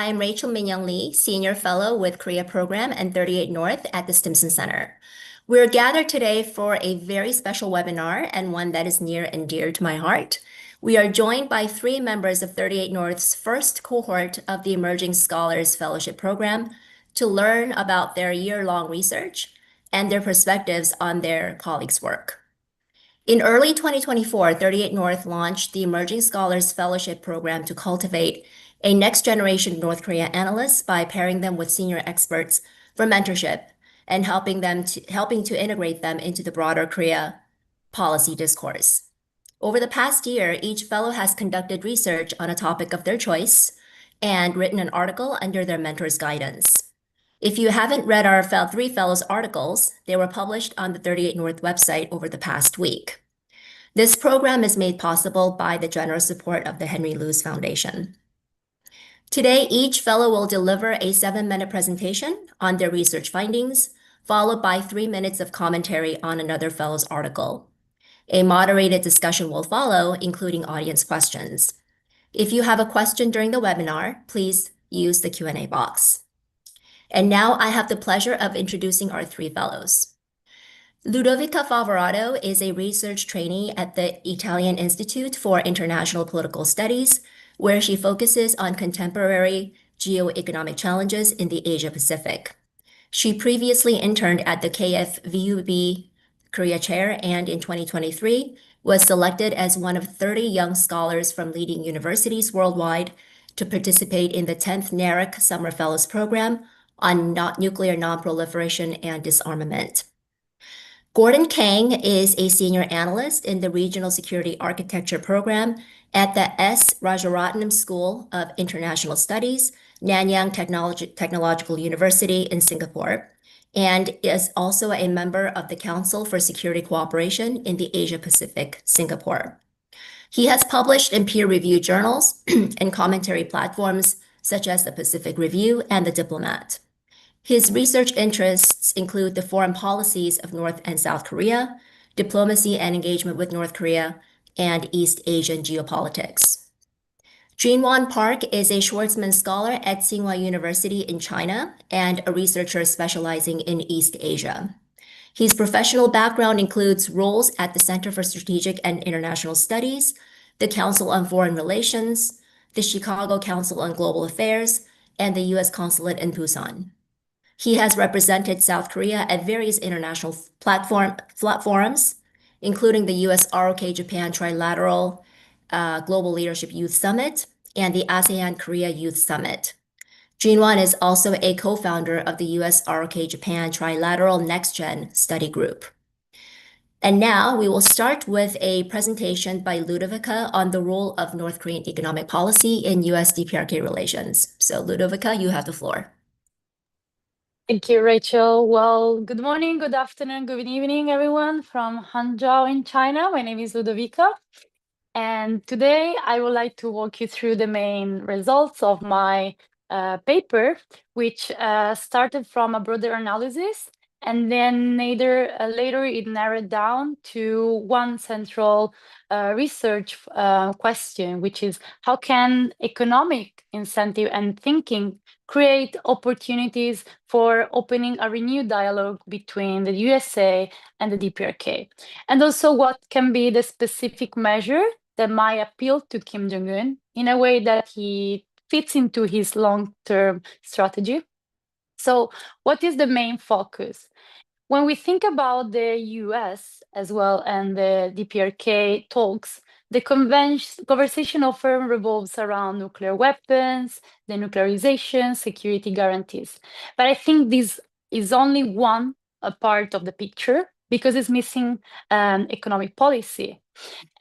I'm Rachel Minyoung Lee, Senior Fellow with Korea Program and 38 North at the Stimson Center. We're gathered today for a very special webinar and one that is near and dear to my heart. We are joined by three members of 38 North's first cohort of the Emerging Scholars Fellowship Program to learn about their year-long research and their perspectives on their colleagues' work. In early 2024, 38 North launched the Emerging Scholars Fellowship Program to cultivate a next generation North Korea analysts by pairing them with senior experts for mentorship and helping to integrate them into the broader Korea policy discourse. Over the past year, each fellow has conducted research on a topic of their choice and written an article under their mentor's guidance. If you haven't read our three fellows' articles, they were published on the 38 North website over the past week. This program is made possible by the generous support of the Henry Luce Foundation. Today, each fellow will deliver a 7-minute presentation on their research findings, followed by 3 minutes of commentary on another fellow's article. A moderated discussion will follow, including audience questions. If you have a question during the webinar, please use the Q&A box. And now I have the pleasure of introducing our three fellows. Ludovica Favorado is a research trainee at the Italian Institute for International Political Studies, where she focuses on contemporary geo-economic challenges in the Asia-Pacific. She previously interned at the KFVUB Korea Chair and in 2023 was selected as one of 30 young scholars from leading universities worldwide to participate in the 10th NARIC Summer Fellows Program on nuclear nonproliferation and disarmament. Gordon Kang is a senior analyst in the Regional Security Architecture Program at the S. Rajaratnam School of International Studies, Nanyang Technological University in Singapore, and is also a member of the Council for Security Cooperation in the Asia-Pacific, Singapore. He has published in peer-reviewed journals and commentary platforms such as the Pacific Review and the Diplomat. His research interests include the foreign policies of North and South Korea, diplomacy and engagement with North Korea, and East Asian geopolitics. Jinwon Park is a Schwarzman Scholar at Tsinghua University in China and a researcher specializing in East Asia. His professional background includes roles at the Center for Strategic and International Studies, the Council on Foreign Relations, the Chicago Council on Global Affairs, and the U.S. Consulate in Busan. He has represented South Korea at various international forums, including the US-ROK Japan Trilateral Global Leadership Youth Summit and the ASEAN Korea Youth Summit. Jinwon is also a co-founder of the US-ROK Japan Trilateral Next Gen Study Group. And now we will start with a presentation by Ludovica on the role of North Korean economic policy in US-DPRK relations. So Ludovica, you have the floor. Thank you, Rachel. Well, good morning, good afternoon, good evening, everyone from Hangzhou in China. My name is Ludovica, and today I would like to walk you through the main results of my paper, which started from a broader analysis, and then later it narrowed down to one central research question, which is how can economic incentive and thinking create opportunities for opening a renewed dialogue between the USA and the DPRK, and also what can be the specific measure that might appeal to Kim Jong-un in a way that he fits into his long-term strategy. So what is the main focus? When we think about the US as well and the DPRK talks, the conversation often revolves around nuclear weapons, denuclearization, security guarantees. But I think this is only one part of the picture because it's missing economic policy.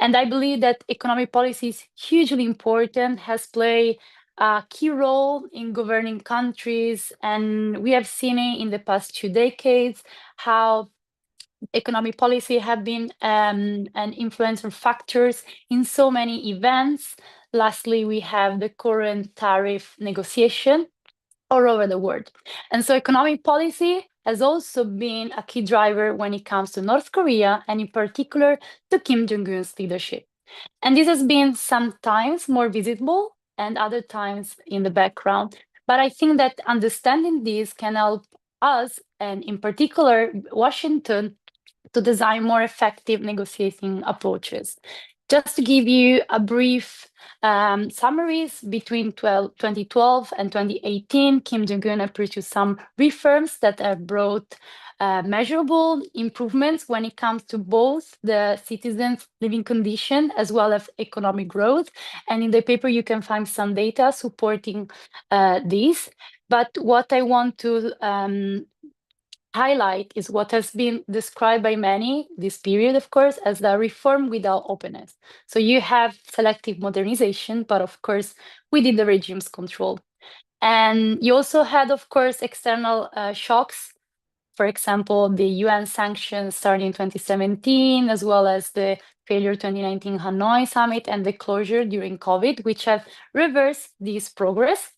And I believe that economic policy is hugely important, has played a key role in governing countries. And we have seen it in the past 2 decades, how economic policy have been an influential factors in so many events. Lastly, we have the current tariff negotiation all over the world. And so economic policy has also been a key driver when it comes to North Korea, and in particular to Kim Jong-un's leadership. And this has been sometimes more visible and other times in the background. But I think that understanding this can help us, and in particular, Washington, to design more effective negotiating approaches. Just to give you a brief summaries, between 2012 and 2018, Kim Jong-un approached to some reforms that have brought measurable improvements when it comes to both the citizens' living condition as well as economic growth. And in the paper, you can find some data supporting this. But what I want to highlight is what has been described by many, this period, of course, as the reform without openness. So you have selective modernization, but of course, within the regime's control. And you also had, of course, external shocks. For example, the UN sanctions starting in 2017, as well as the failure 2019 Hanoi summit and the closure during COVID, which have reversed this progress.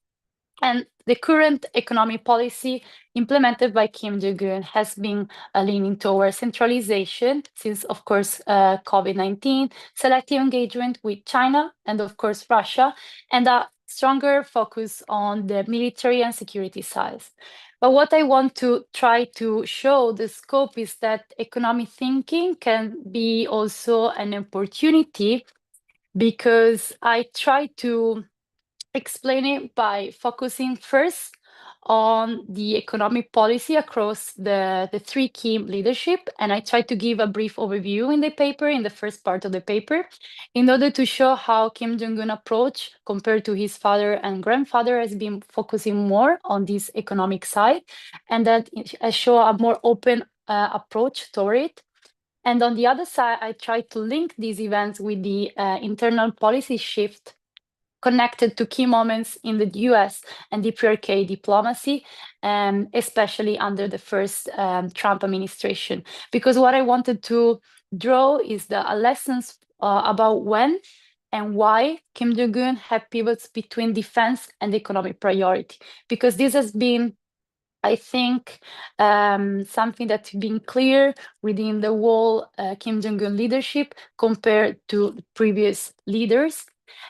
And the current economic policy implemented by Kim Jong-un has been leaning towards centralization since, of course, COVID-19, selective engagement with China and, of course, Russia, and a stronger focus on the military and security side. But what I want to try to show the scope is that economic thinking can be also an opportunity, because I try to explain it by focusing first on the economic policy across the three key leadership. And I try to give a brief overview in the paper, in the first part of the paper, in order to show how Kim Jong-un approach compared to his father and grandfather has been focusing more on this economic side, and that I show a more open approach toward it. And on the other side, I try to link these events with the internal policy shift connected to key moments in the US and DPRK diplomacy, especially under the first Trump administration. Because what I wanted to draw is the lessons about when and why Kim Jong-un had pivots between defense and economic priority. Because this has been, I think, something that's been clear within the whole Kim Jong-un leadership compared to previous leaders.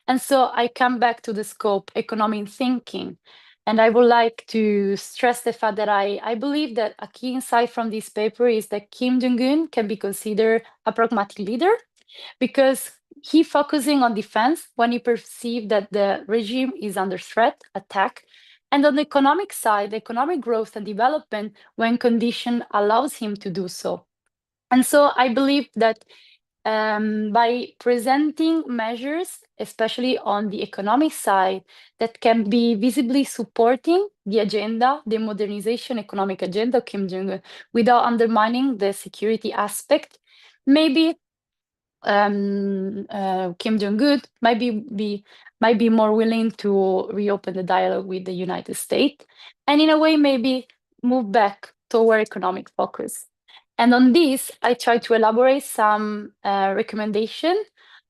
And so I come back to the scope, economic thinking. And I would like to stress the fact that I believe that a key insight from this paper is that Kim Jong-un can be considered a pragmatic leader, because he focusing on defense when he perceived that the regime is under threat, attack, and on the economic side, economic growth and development when condition allows him to do so. And so I believe that by presenting measures, especially on the economic side, that can be visibly supporting the agenda, the modernization economic agenda of Kim Jong-un, without undermining the security aspect, maybe Kim Jong-un might be more willing to reopen the dialogue with the United States, and in a way maybe move back toward economic focus. And on this, I try to elaborate some recommendation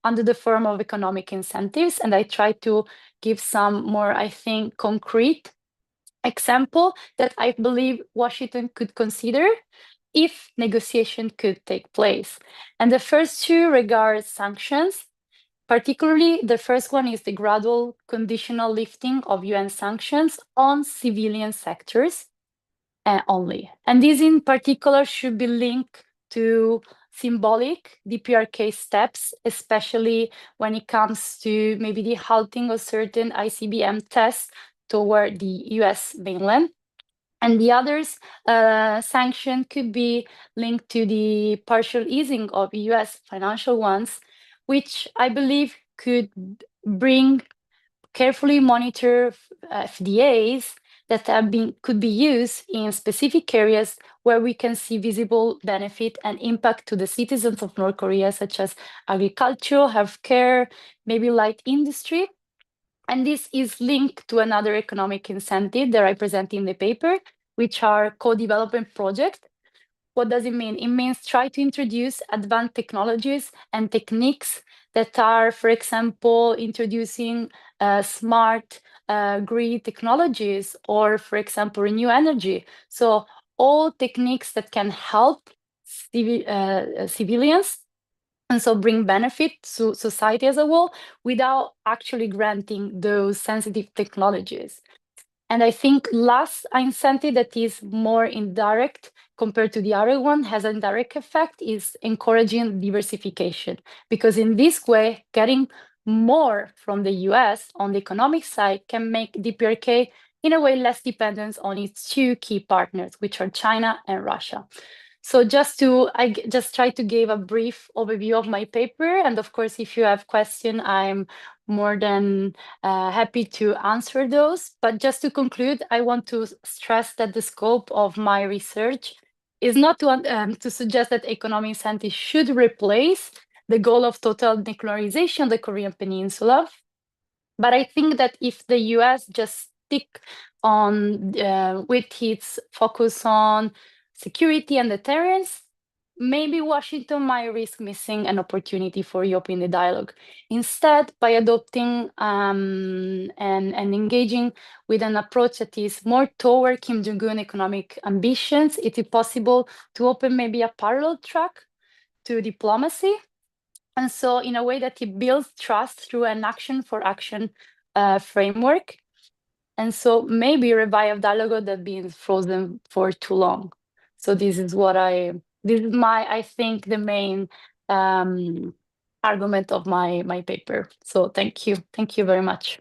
under the form of economic incentives, and I try to give some more, I think, concrete example that I believe Washington could consider if negotiation could take place. And the first two regard sanctions. Particularly, the first one is the gradual conditional lifting of UN sanctions on civilian sectors only. And this in particular should be linked to symbolic DPRK steps, especially when it comes to maybe the halting of certain ICBM tests toward the US mainland. And the others sanction could be linked to the partial easing of US financial ones, which I believe could bring carefully monitor FDAs that could be used in specific areas where we can see visible benefit and impact to the citizens of North Korea, such as agriculture, healthcare, maybe light industry. And this is linked to another economic incentive that I present in the paper, which are co-development projects. What does it mean? It means try to introduce advanced technologies and techniques that are, for example, introducing smart grid technologies, or, for example, renew energy. So all techniques that can help civilians, and so bring benefit to society as a whole, without actually granting those sensitive technologies. And I think last incentive that is more indirect compared to the other one has an indirect effect is encouraging diversification, because in this way, getting more from the US on the economic side can make DPRK in a way less dependent on its two key partners, which are China and Russia. So I just try to give a brief overview of my paper. And of course, if you have questions, I'm more than happy to answer those. But just to conclude, I want to stress that the scope of my research is not to suggest that economic incentives should replace the goal of total denuclearization of the Korean Peninsula. But I think that if the US just stick on with its focus on security and deterrence, maybe Washington might risk missing an opportunity for reopening the dialogue. Instead, by adopting and engaging with an approach that is more toward Kim Jong-un economic ambitions, it is possible to open maybe a parallel track to diplomacy. And so in a way that it builds trust through an action for action framework. And so maybe revive dialogue that's been frozen for too long. So this is I think the main argument of my paper. So thank you. Thank you very much.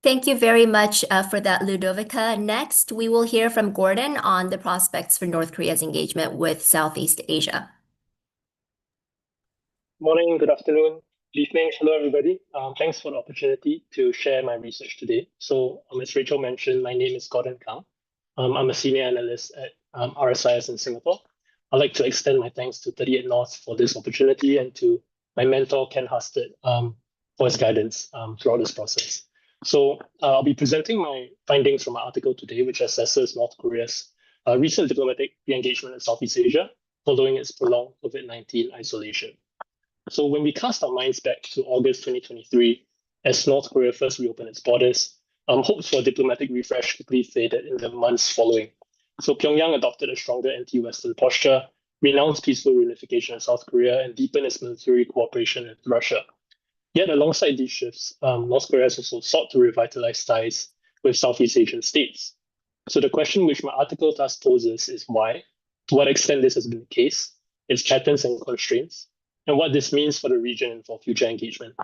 Thank you very much for that, Ludovica. Next, we will hear from Gordon on the prospects for North Korea's engagement with Southeast Asia. Morning, good afternoon, good evening. Hello, everybody. Thanks for the opportunity to share my research today. So, as Rachel mentioned, my name is Gordon Kang. I'm a senior analyst at RSIS in Singapore. I'd like to extend my thanks to 38 North for this opportunity and to my mentor, Ken Husted, for his guidance throughout this process. So, I'll be presenting my findings from my article today, which assesses North Korea's recent diplomatic re-engagement in Southeast Asia following its prolonged COVID-19 isolation. So when we cast our minds back to August 2023, as North Korea first reopened its borders, hopes for diplomatic refresh quickly faded in the months following. So Pyongyang adopted a stronger anti-Western posture, renounced peaceful reunification of South Korea, and deepened its military cooperation with Russia. Yet alongside these shifts, North Korea has also sought to revitalize ties with Southeast Asian states. So the question which my article thus poses is why, to what extent this has been the case, its patterns and constraints, and what this means for the region and for future engagement.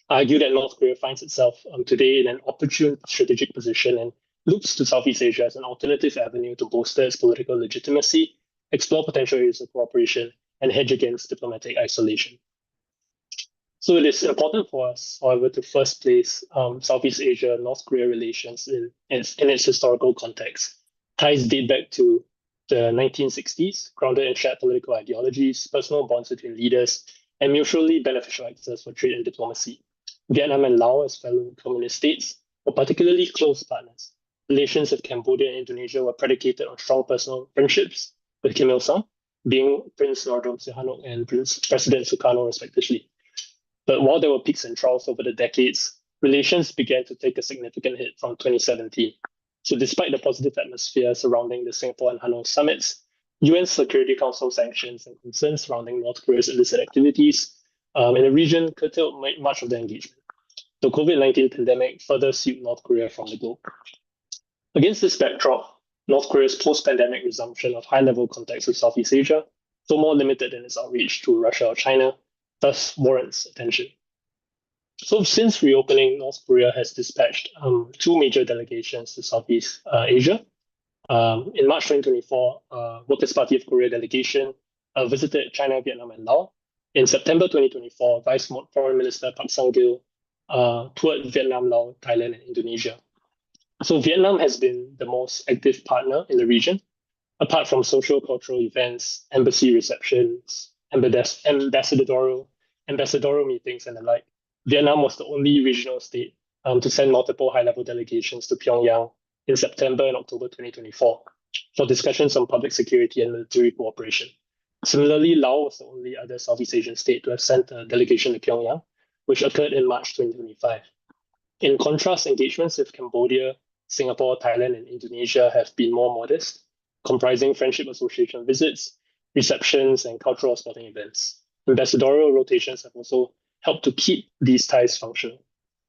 I argue that North Korea finds itself today in an opportune strategic position and looks to Southeast Asia as an alternative avenue to bolster its political legitimacy, explore potential areas of cooperation, and hedge against diplomatic isolation. So it is important for us, however, to first place Southeast Asia-North Korea relations in its historical context. Ties date back to the 1960s, grounded in shared political ideologies, personal bonds between leaders, and mutually beneficial access for trade and diplomacy. Vietnam and Laos, as fellow communist states, were particularly close partners. Relations with Cambodia and Indonesia were predicated on strong personal friendships with Kim Il-sung, being Prince Norodom Sihanouk and President Sukarno, respectively. But while there were peaks and troughs over the decades, relations began to take a significant hit from 2017. So despite the positive atmosphere surrounding the Singapore and Hanoi summits, UN Security Council sanctions and concerns surrounding North Korea's illicit activities in the region curtailed much of the engagement. The COVID-19 pandemic further sealed North Korea from the globe. Against this backdrop, North Korea's post-pandemic resumption of high-level contacts with Southeast Asia, though more limited in its outreach to Russia or China, thus warrants attention. So since reopening, North Korea has dispatched two major delegations to Southeast Asia. In March 2024, Workers' Party of Korea delegation visited China, Vietnam, and Laos. In September 2024, Vice Foreign Minister Park Sang-gil toured Vietnam, Laos, Thailand, and Indonesia. So Vietnam has been the most active partner in the region. Apart from social cultural events, embassy receptions, ambassadorial meetings, and the like, Vietnam was the only regional state to send multiple high-level delegations to Pyongyang in September and October 2024 for discussions on public security and military cooperation. Similarly, Laos was the only other Southeast Asian state to have sent a delegation to Pyongyang, which occurred in March 2025. In contrast, engagements with Cambodia, Singapore, Thailand, and Indonesia have been more modest, comprising friendship association visits, receptions, and cultural sporting events. Ambassadorial rotations have also helped to keep these ties functional.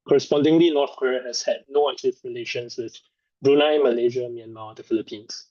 Correspondingly, North Korea has had no active relations with Brunei, Malaysia, Myanmar, the Philippines.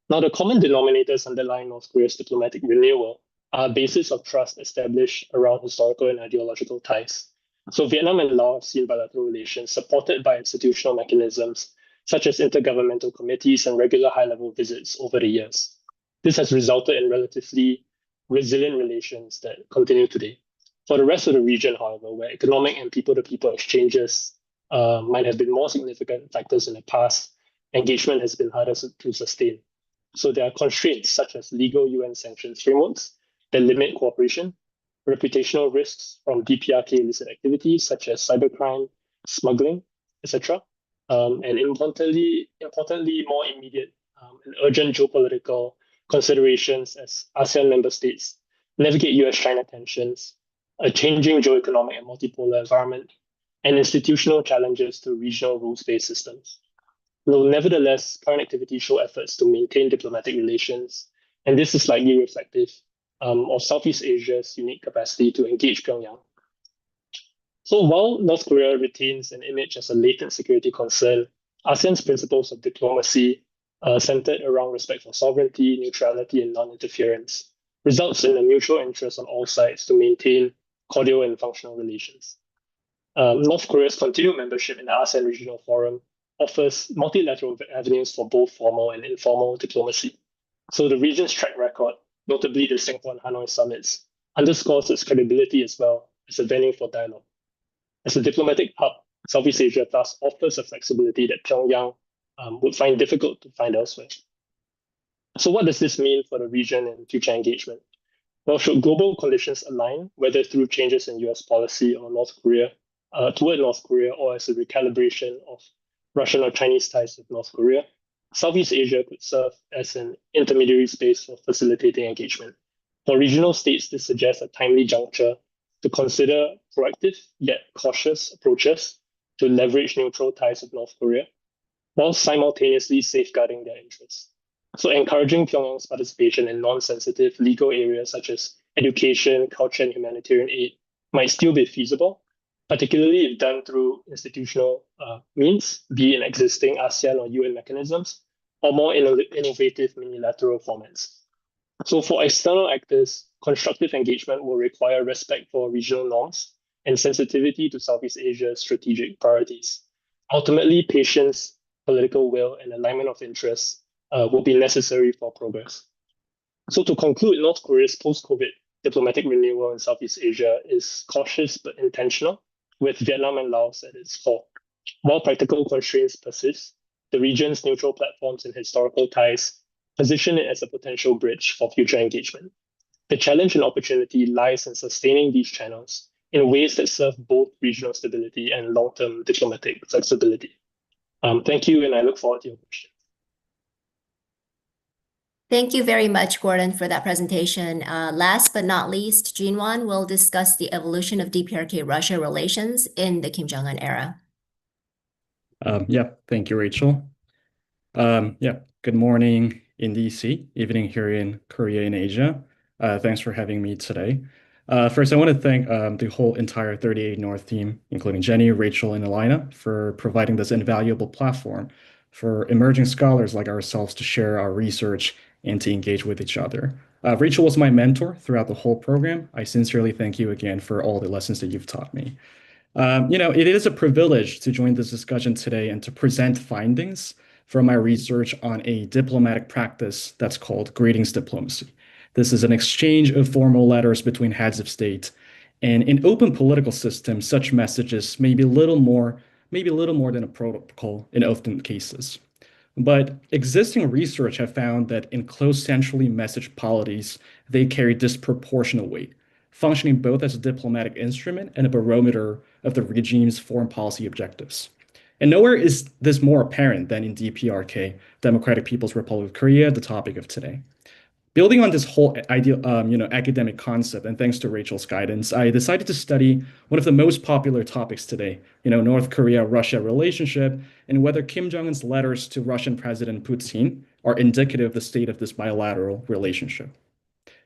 Now, the common denominators underlying North Korea's diplomatic renewal are a basis of trust established around historical and ideological ties. So Vietnam and Laos have seen bilateral relations supported by institutional mechanisms such as intergovernmental committees and regular high-level visits over the years. This has resulted in relatively resilient relations that continue today. For the rest of the region, however, where economic and people-to-people exchanges might have been more significant factors in the past, engagement has been harder to sustain. So there are constraints such as legal UN sanctions frameworks that limit cooperation, reputational risks from DPRK illicit activities such as cybercrime, smuggling, etc. And importantly, more immediate and urgent geopolitical considerations as ASEAN member states navigate US-China tensions, a changing geoeconomic and multipolar environment, and institutional challenges to regional rules-based systems. Though nevertheless, current activities show efforts to maintain diplomatic relations, and this is likely reflective of Southeast Asia's unique capacity to engage Pyongyang. So while North Korea retains an image as a latent security concern, ASEAN's principles of diplomacy, centered around respect for sovereignty, neutrality, and non-interference, results in a mutual interest on all sides to maintain cordial and functional relations. North Korea's continued membership in the ASEAN Regional Forum offers multilateral avenues for both formal and informal diplomacy. So the region's track record, notably the Singapore and Hanoi summits, underscores its credibility as well as a venue for dialogue. As a diplomatic hub, Southeast Asia thus offers a flexibility that Pyongyang would find difficult to find elsewhere. So what does this mean for the region and future engagement? Well, should global conditions align, whether through changes in US policy or toward North Korea, or as a recalibration of Russian or Chinese ties with North Korea, Southeast Asia could serve as an intermediary space for facilitating engagement. For regional states, this suggests a timely juncture to consider proactive yet cautious approaches to leverage neutral ties with North Korea, while simultaneously safeguarding their interests. So encouraging Pyongyang's participation in non-sensitive legal areas such as education, culture, and humanitarian aid might still be feasible, particularly if done through institutional means, be it in existing ASEAN or UN mechanisms, or more innovative unilateral formats. So for external actors, constructive engagement will require respect for regional norms and sensitivity to Southeast Asia's strategic priorities. Ultimately, patience, political will, and alignment of interests will be necessary for progress. So to conclude, North Korea's post-COVID diplomatic renewal in Southeast Asia is cautious but intentional, with Vietnam and Laos at its core. While practical constraints persist, the region's neutral platforms and historical ties position it as a potential bridge for future engagement. The challenge and opportunity lies in sustaining these channels in ways that serve both regional stability and long-term diplomatic flexibility. Thank you, and I look forward to your questions. Thank you very much, Gordon, for that presentation. Last but not least, Jinwan will discuss the evolution of DPRK-Russia relations in the Kim Jong-un era. Thank you, Rachel. Good morning in DC, evening here in Korea and Asia. Thanks for having me today. First, I want to thank the whole entire 38 North team, including Jenny, Rachel, and Elena, for providing this invaluable platform for emerging scholars like ourselves to share our research and to engage with each other. Rachel was my mentor throughout the whole program. I sincerely thank you again for all the lessons that you've taught me. It is a privilege to join this discussion today and to present findings from my research on a diplomatic practice that's called greetings diplomacy. This is an exchange of formal letters between heads of state. And in open political systems, such messages may be little more than a protocol in often cases. But existing research have found that in close centrally messaged polities, they carry disproportionate weight, functioning both as a diplomatic instrument and a barometer of the regime's foreign policy objectives. And nowhere is this more apparent than in DPRK, Democratic People's Republic of Korea, the topic of today. Building on this whole academic concept, and thanks to Rachel's guidance, I decided to study one of the most popular topics today, North Korea-Russia relationship, and whether Kim Jong-un's letters to Russian President Putin are indicative of the state of this bilateral relationship.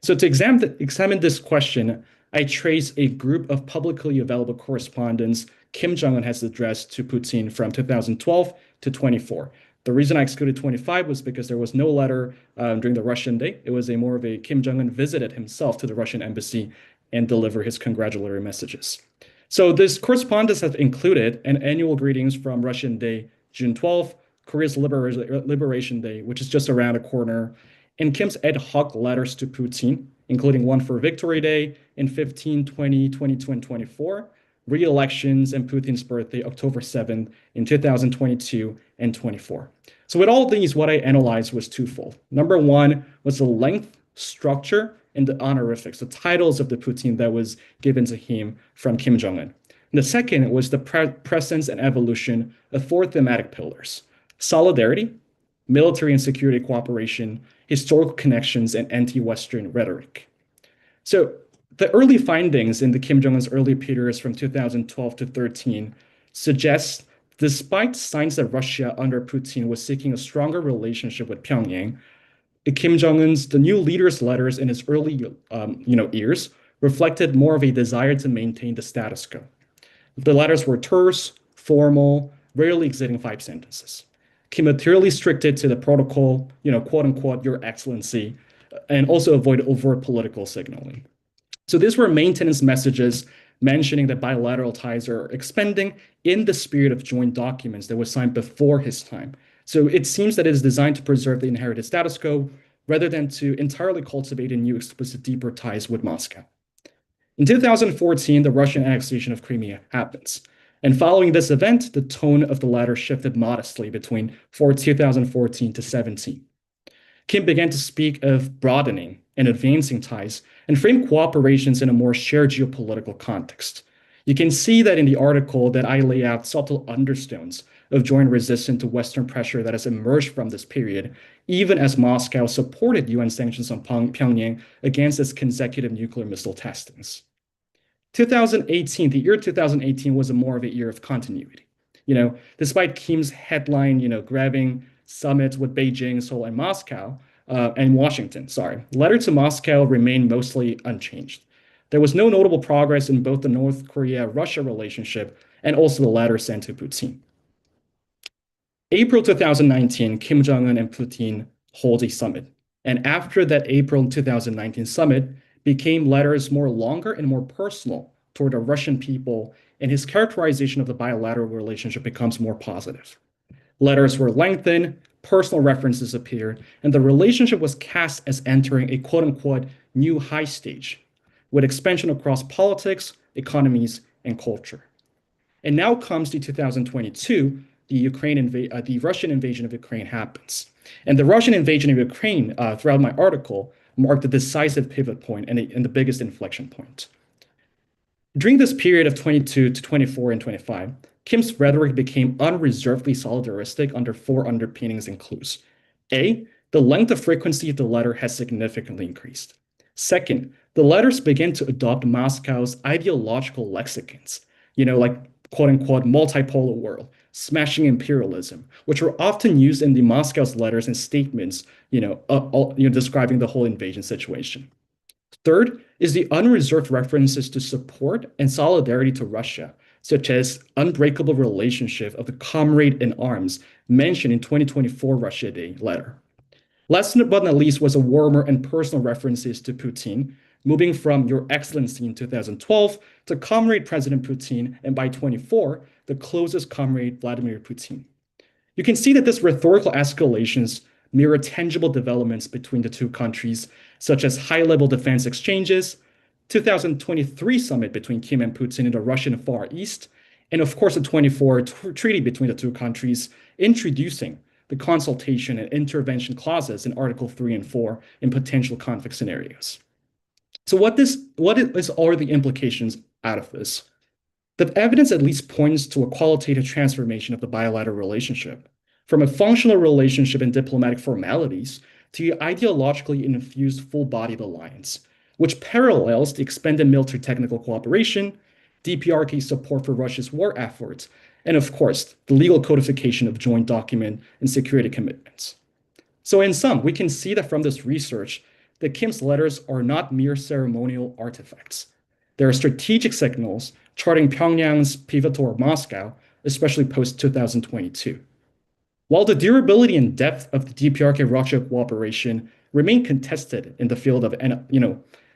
So to examine this question, I trace a group of publicly available correspondence Kim Jong-un has addressed to Putin from 2012 to 24. The reason I excluded 25 was because there was no letter during the Russian Day. It was more of a Kim Jong-un visited himself to the Russian embassy and deliver his congratulatory messages. So this correspondence has included an annual greetings from Russian Day, June 12th, Korea's Liberation Day, which is just around the corner, and Kim's ad hoc letters to Putin, including one for Victory Day in 15, 20, 22, and 24, re-elections, and Putin's birthday, October 7th in 2022 and 24. So with all of these, what I analyzed was twofold. Number one was the length, structure, and the honorifics, the titles of the Putin that was given to him from Kim Jong-un. And the second was the presence and evolution of four thematic pillars: solidarity, military and security cooperation, historical connections, and anti-Western rhetoric. So the early findings in the Kim Jong-un's early periods from 2012 to 13 suggest, despite signs that Russia under Putin was seeking a stronger relationship with Pyongyang, Kim Jong-un's, the new leader's letters in his early years reflected more of a desire to maintain the status quo. The letters were terse, formal, rarely exceeding 5 sentences. Kim materially restricted to the protocol, quote unquote, Your Excellency, and also avoid overt political signaling. So these were maintenance messages mentioning that bilateral ties are expanding in the spirit of joint documents that was signed before his time. So it seems that it is designed to preserve the inherited status quo rather than to entirely cultivate a new explicit deeper ties with Moscow. In 2014, the Russian annexation of Crimea happens. And following this event, the tone of the latter shifted modestly between 2014 to 17. Kim began to speak of broadening and advancing ties and frame cooperations in a more shared geopolitical context. You can see that in the article that I lay out subtle undertones of joint resistance to Western pressure that has emerged from this period, even as Moscow supported UN sanctions on Pyongyang against its consecutive nuclear missile testings. The year 2018 was more of a year of continuity. Despite Kim's headline, grabbing summits with Beijing, Seoul, and Washington, letter to Moscow remained mostly unchanged. There was no notable progress in both the North Korea-Russia relationship and also the letter sent to Putin. April 2019, Kim Jong-un and Putin hold a summit. And after that April 2019 summit, became letters more longer and more personal toward the Russian people, and his characterization of the bilateral relationship becomes more positive. Letters were lengthened, personal references appeared, and the relationship was cast as entering a quote-unquote new high stage, with expansion across politics, economies, and culture. And now comes to 2022, the Russian invasion of Ukraine happens. And the Russian invasion of Ukraine, throughout my article, marked a decisive pivot point and the biggest inflection point. During this period of 22 to 24 and 25, Kim's rhetoric became unreservedly solidaristic under 4 underpinnings and clues. A, the length and frequency of the letter has significantly increased. Second, the letters began to adopt Moscow's ideological lexicons, like quote-unquote multipolar world, smashing imperialism, which were often used in the Moscow's letters and statements, describing the whole invasion situation. Third is the unreserved references to support and solidarity to Russia, such as unbreakable relationship of the comrade in arms mentioned in 2024 Russia Day letter. Last but not least was a warmer and personal references to Putin, moving from Your Excellency in 2012 to Comrade President Putin, and by 24, the closest comrade Vladimir Putin. You can see that this rhetorical escalations mirror tangible developments between the two countries, such as high-level defense exchanges, 2023 summit between Kim and Putin in the Russian Far East, and of course the 24 treaty between the two countries, introducing the consultation and intervention clauses in Article 3 and 4 in potential conflict scenarios. So what are the implications out of this? The evidence at least points to a qualitative transformation of the bilateral relationship, from a functional relationship and diplomatic formalities to ideologically infused full-bodied alliance, which parallels the expanded military technical cooperation, DPRK support for Russia's war efforts, and of course, the legal codification of joint document and security commitments. So in sum, we can see that from this research that Kim's letters are not mere ceremonial artifacts. there are strategic signals charting Pyongyang's pivot toward Moscow, especially post-2022. While the durability and depth of the DPRK-Russia cooperation remain contested in the field of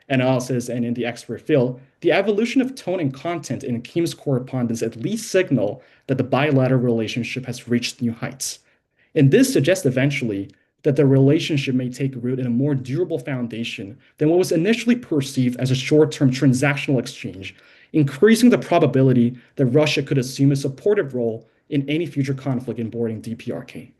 analysis and in the expert field, the evolution of tone and content in Kim's correspondence at least signal that the bilateral relationship has reached new heights. And this suggests eventually that the relationship may take root in a more durable foundation than what was initially perceived as a short-term transactional exchange, increasing the probability that Russia could assume a supportive role in any future conflict involving DPRK.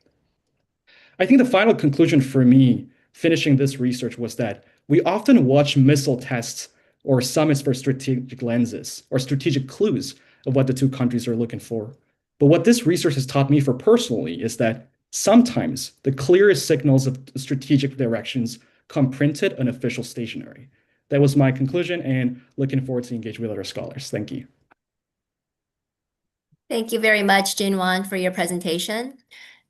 I think the final conclusion for me finishing this research was that we often watch missile tests or summits for strategic lenses or strategic clues of what the two countries are looking for. But what this research has taught me for personally is that sometimes the clearest signals of strategic directions come printed on official stationery. That was my conclusion, and looking forward to engage with other scholars. Thank you. Thank you very much, Jinwan, for your presentation.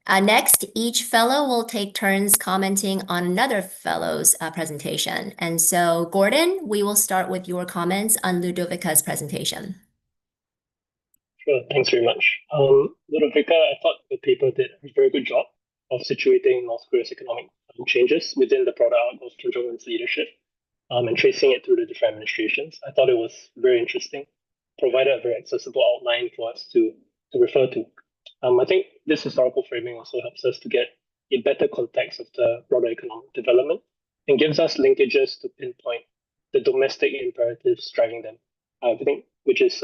Next, each fellow will take turns commenting on another fellow's presentation. And so, Gordon, we will start with your comments on Ludovica's presentation. Sure, thanks very much. Ludovica, I thought the paper did a very good job of situating North Korea's economic changes within the broader arc of Kim Jong-un's leadership and tracing it through the different administrations. I thought it was very interesting, provided a very accessible outline for us to refer to. I think this historical framing also helps us to get a better context of the broader economic development and gives us linkages to pinpoint the domestic imperatives driving them. I think, which is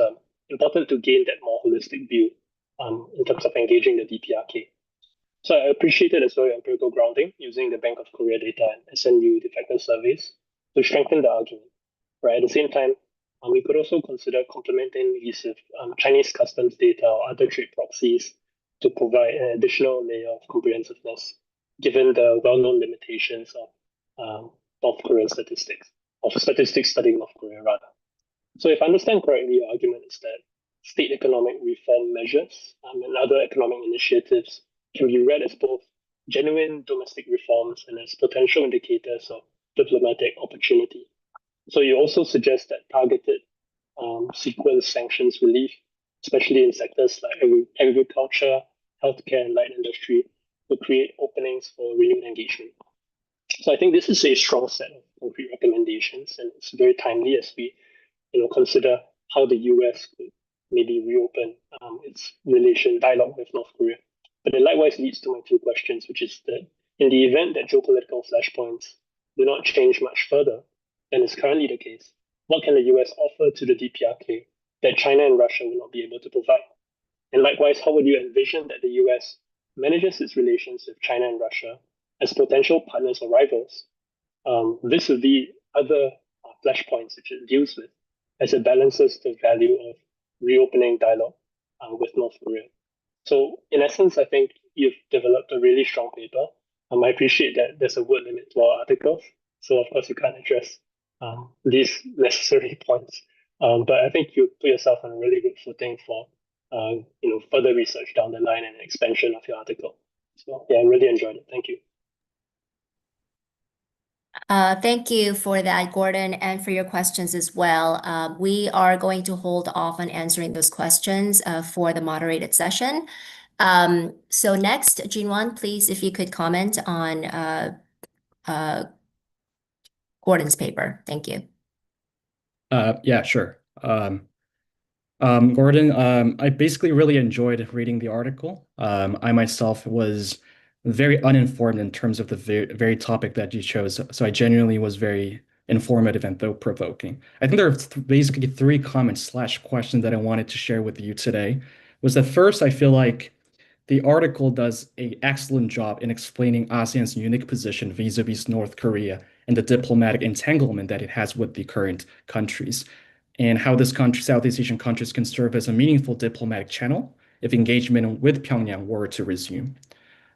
important to gain that more holistic view in terms of engaging the DPRK. So I appreciated as well your empirical grounding using the Bank of Korea data and SNU defector surveys to strengthen the argument. Right. At the same time, we could also consider complementing these with Chinese customs data or other trade proxies to provide an additional layer of comprehensiveness, given the well-known limitations of North Korean statistics, of statistics studying North Korea rather. So if I understand correctly, your argument is that state economic reform measures and other economic initiatives can be read as both genuine domestic reforms and as potential indicators of diplomatic opportunity. So you also suggest that targeted sequence sanctions relief, especially in sectors like agriculture, healthcare, and light industry, will create openings for renewed engagement. So I think this is a strong set of concrete recommendations, and it's very timely as we consider how the US could maybe reopen its dialogue with North Korea. But it likewise leads to my two questions, which is that in the event that geopolitical flashpoints do not change much further than is currently the case, what can the US offer to the DPRK that China and Russia will not be able to provide? And likewise, how would you envision that the US manages its relations with China and Russia as potential partners or rivals vis-a-vis other flashpoints which it deals with, as it balances the value of reopening dialogue with North Korea? So in essence, I think you've developed a really strong paper. I appreciate that there's a word limit to our articles, so of course you can't address these necessary points. But I think you put yourself on a really good footing for further research down the line and expansion of your article. So yeah, I really enjoyed it. Thank you. Thank you for that, Gordon, and for your questions as well. We are going to hold off on answering those questions for the moderated session. So next, Jinwan, please, if you could comment on Gordon's paper. Thank you. Yeah, sure. Gordon, I basically really enjoyed reading the article. I myself was very uninformed in terms of the very topic that you chose, so I genuinely was very informative and thought-provoking. I think there are basically three comments/questions that I wanted to share with you today. Was that first, I feel like the article does an excellent job in explaining ASEAN's unique position vis-a-vis North Korea and the diplomatic entanglement that it has with the current countries, and how this country, Southeast Asian countries, can serve as a meaningful diplomatic channel if engagement with Pyongyang were to resume.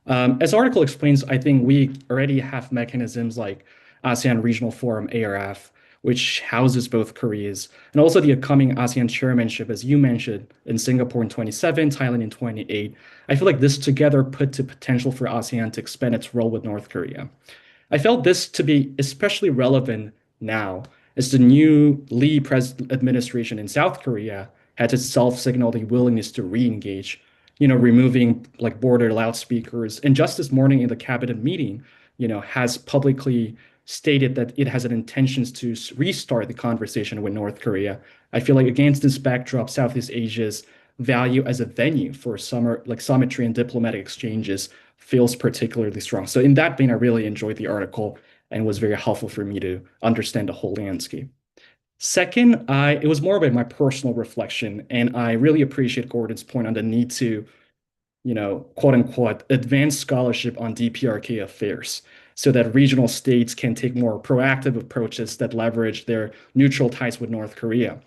As the article explains, I think we already have mechanisms like ASEAN Regional Forum, ARF, which houses both Koreas, and also the upcoming ASEAN chairmanship, as you mentioned, in Singapore in 2027, Thailand in 2028. I feel like this together put to potential for ASEAN to expand its role with North Korea. I felt this to be especially relevant now, as the new Lee administration in South Korea had itself signaled a willingness to re-engage, removing like border loudspeakers. And just this morning in the cabinet meeting, has publicly stated that it has an intentions to restart the conversation with North Korea. I feel like against this backdrop, Southeast Asia's value as a venue for summer like summitry and diplomatic exchanges feels particularly strong. So in that vein, I really enjoyed the article and was very helpful for me to understand the whole landscape. Second, it was more about my personal reflection, and I really appreciate Gordon's point on the need to, quote unquote, advance scholarship on DPRK affairs so that regional states can take more proactive approaches that leverage their neutral ties with North Korea.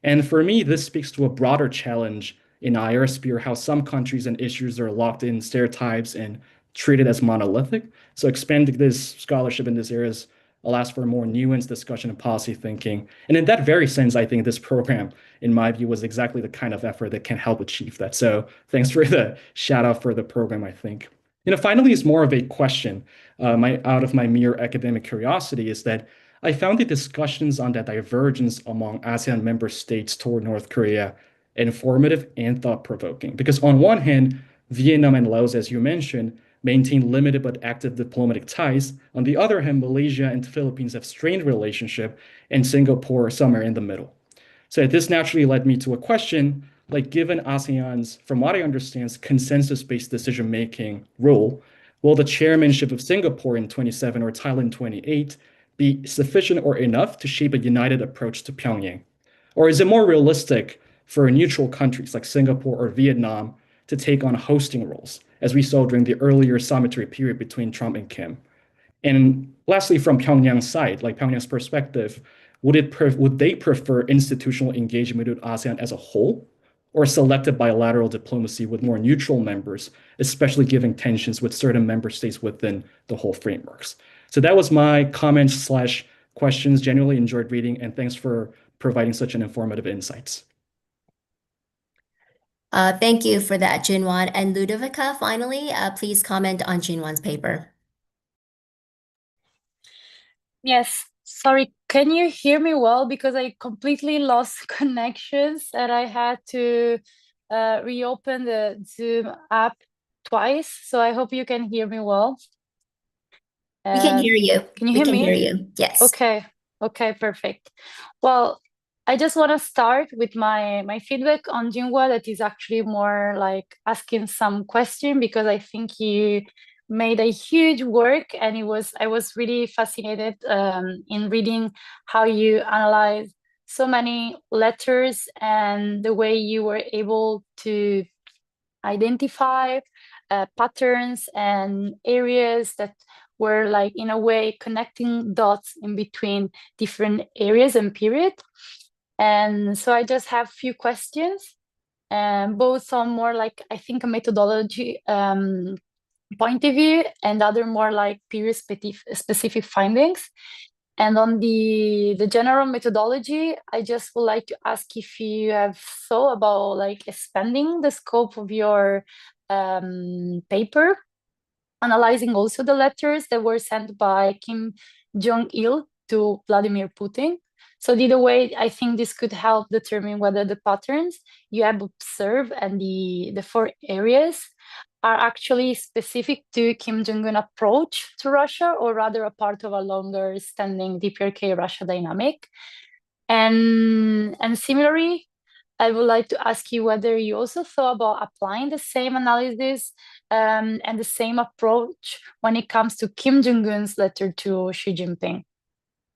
And for me, this speaks to a broader challenge in IR sphere, how some countries and issues are locked in stereotypes and treated as monolithic. So expanding this scholarship in these areas allows for more nuanced discussion and policy thinking. And in that very sense, I think this program, in my view, was exactly the kind of effort that can help achieve that. So thanks for the shout out for the program, I think. Finally, it's more of a question. Out of my mere academic curiosity is that I found the discussions on the divergence among ASEAN member states toward North Korea informative and thought-provoking. Because on one hand, Vietnam and Laos, as you mentioned, maintain limited but active diplomatic ties. On the other hand, Malaysia and the Philippines have strained relationship, and Singapore somewhere in the middle. So this naturally led me to a question, like given ASEAN's, from what I understand, consensus-based decision-making role, will the chairmanship of Singapore in 27 or Thailand in 28 be sufficient or enough to shape a united approach to Pyongyang? Or is it more realistic for neutral countries like Singapore or Vietnam to take on hosting roles, as we saw during the earlier summitry period between Trump and Kim? And lastly, from Pyongyang's side, like Pyongyang's perspective, would they prefer institutional engagement with ASEAN as a whole, or selective bilateral diplomacy with more neutral members, especially given tensions with certain member states within the whole frameworks? So that was my comments slash questions. Genuinely enjoyed reading, and thanks for providing such an informative insights. Thank you for that, Jinwan. And Ludovica, finally, please comment on Jinwan's paper. Yes, sorry, can you hear me well? Because I completely lost connections and I had to reopen the Zoom app twice. So I hope you can hear me well. We can hear you. Can you hear me? We can hear you. Yes. Okay, perfect. Well, I just want to start with my feedback on Jinhua that is actually more like asking some question, because I think you made a huge work, and I was really fascinated in reading how you analyze so many letters and the way you were able to identify patterns and areas that were like in a way connecting dots in between different areas and period. And so I just have a few questions, both on more like, I think, a methodology point of view, and other more like period specific findings. And on the general methodology, I just would like to ask if you have thought about like expanding the scope of your paper, analyzing also the letters that were sent by Kim Jong-il to Vladimir Putin. So either way, I think this could help determine whether the patterns you have observed and the four areas are actually specific to Kim Jong-un approach to Russia, or rather a part of a longer standing DPRK-Russia dynamic. And similarly, I would like to ask you whether you also thought about applying the same analysis and the same approach when it comes to Kim Jong-un's letter to Xi Jinping.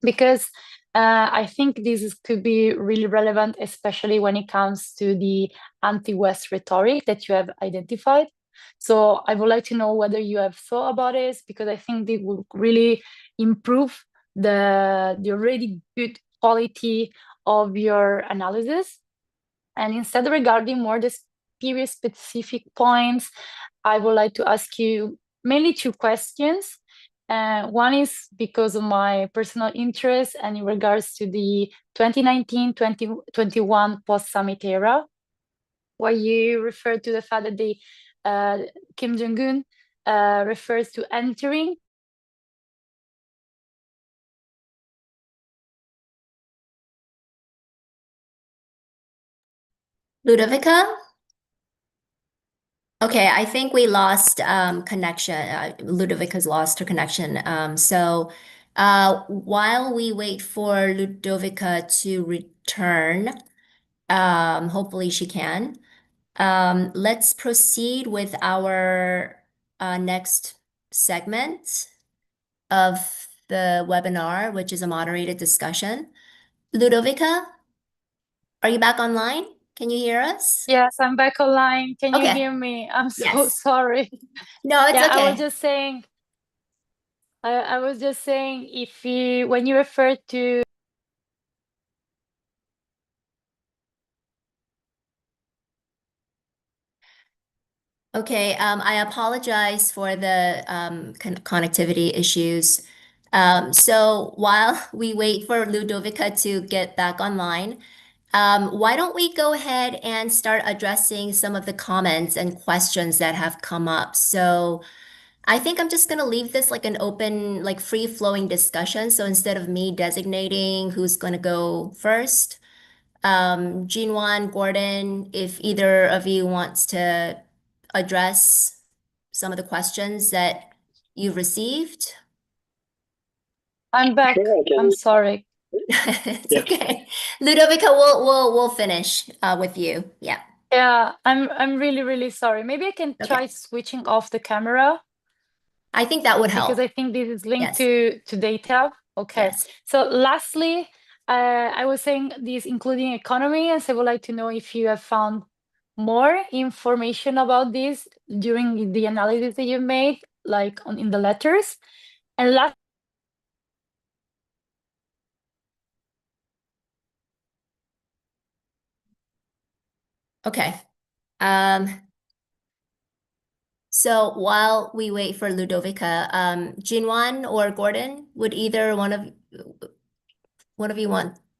Because I think could be really relevant, especially when it comes to the anti-West rhetoric that you have identified. So I would like to know whether you have thought about this, because I think they will really improve the already good quality of your analysis. And instead, regarding more the period specific points, I would like to ask you mainly two questions. One is because of my personal interest and in regards to the 2019-2021 post-summit era, where you referred to the fact that Kim Jong-un refers to entering Ludovica? Okay, I think we lost connection. Ludovica's lost her connection. While we wait for Ludovica to return, hopefully she can. Let's proceed with our next segment of the webinar, which is a moderated discussion. Ludovica, are you back online? Can you hear us? Yes, I'm back online. Can you Okay. hear me? I'm so Yes. sorry. No, it's Yeah, I was okay. just saying, I was just saying if you when you refer to Okay, I apologize for the connectivity issues. So while we wait for Ludovica to get back online, why don't we go ahead and start addressing some of the comments and questions that have come up? So I think I'm just gonna leave this like an open, like free-flowing discussion. So instead of me designating who's gonna go first, Jinwan, Gordon, if either of you wants to address some of the questions that you've received. I'm back. Sure, I I'm can. sorry. It's Yeah. okay. Ludovica, we'll finish with you. Yeah. Yeah, I'm really sorry. Maybe I can Okay. try switching off the camera I think that would because help. I think this is linked Yes. to data. Okay. Yes. So lastly, I was saying this including economy, and so I would like to know if you have found more information about this during the analysis that you made, like in the letters. And last Okay. Um, so while we wait for Ludovica, Jinwan or Gordon, would either one of you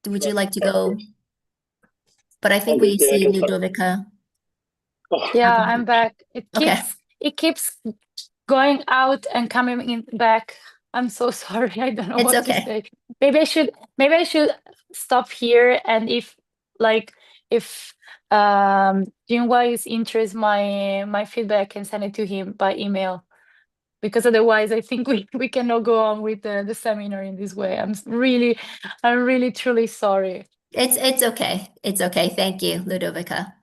would you Sure. like to Yeah, of go? course. But I All think good. we Yeah, I see can start. Ludovica. Oh, Yeah, I'm back. Okay. It keeps going out and coming in back. I'm so sorry. I don't know It's what to okay. say. Maybe I should stop here, and if Jinhua is interested my feedback, I can send it to him by email. Because otherwise I think we cannot go on with the seminar in this way. I'm really truly sorry. It's okay. It's okay. Thank you, Ludovica.